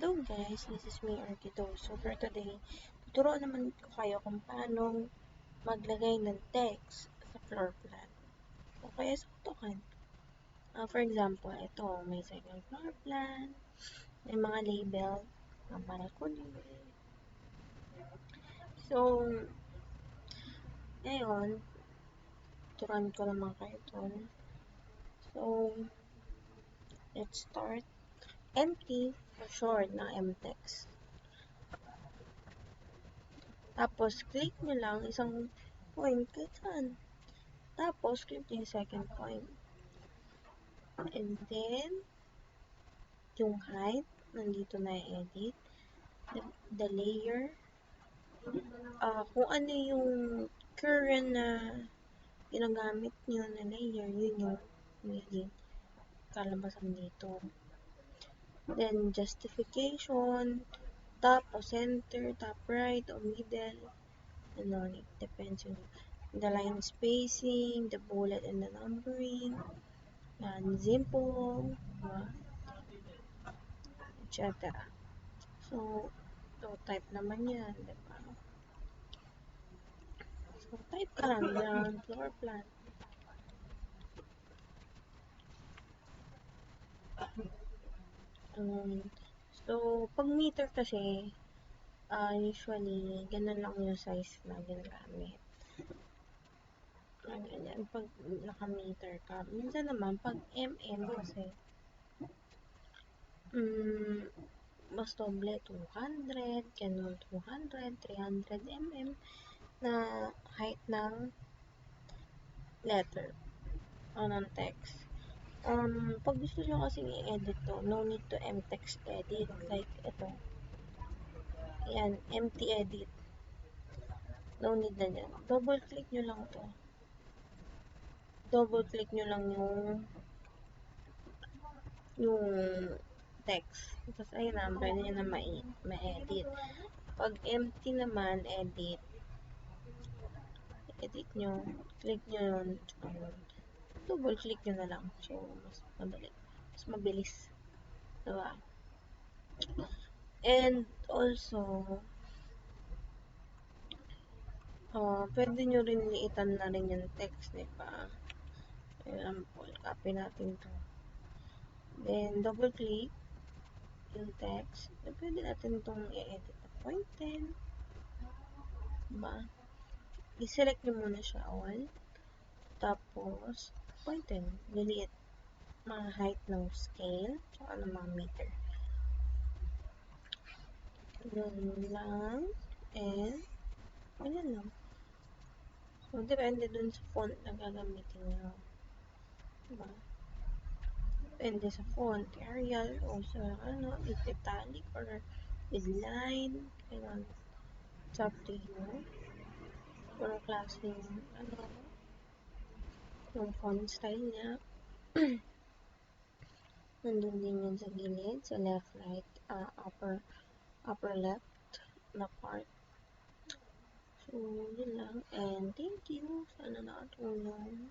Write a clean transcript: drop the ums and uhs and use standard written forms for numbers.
Hello guys, this is me ARKIdose. So for today, tuturuan naman ko kayo kung paano maglagay ng text sa floor plan. O kaya sa Autocad. For example, ito, may second floor plan, may mga label, ng balcony. So, ngayon, tuturuan ko naman kayo ito. So, let's start. Empty, for short, na M-text. Tapos, click nyo lang isang point kahit saan. Tapos, click nyo yung second point. And then, yung height, nandito na i-edit. The layer. Kung ano yung current na ginagamit nyo na layer, yun yung magiging kalabasan dito. Then, justification, top o center, top right o middle. Ano, it depends on the line spacing, the bullet and the numbering, and simple, etc. So, type naman yan, diba? So, type ka lang yan, floor plan. So, pag meter kasi, usually, ganun lang yung size na ginagamit. Ganyan, pag naka-meter ka. Minsan naman, pag mm kasi, mas doble, 200, ganun, 200, 300 mm na height ng letter o ng text. Pag gusto nyo kasing i-edit to, no need to m-text edit. Like, ito. Yan, empty edit. No need na yan. Double-click nyo lang to. Double-click nyo lang yung text. Tapos, ayun na, pwede nyo na ma-edit. Pag empty naman, edit nyo, click nyo yun, double click nyo na lang. So, mas mabilis. Diba? And also, pwede nyo rin liitan na rin yung text, diba? Example, copy natin to. Then, double click yung text. Pwede natin itong i-edit na point 10. Diba? I-select nyo muna siya all. Tapos, point 10. Liliit mga height ng scale. Tsaka ng mga meter. Ganun lang. And, ganyan lang. So, depende dun sa font na gagamitin nyo. Diba? Depende sa font. Arial, o sa, italic, or with line. Ganun. It's up to you. Kung klase yung, yung font style niya. Nandun din yun sa gilid, sa left, right, upper left na part. So, yun lang. And thank you. Sana nakatulong.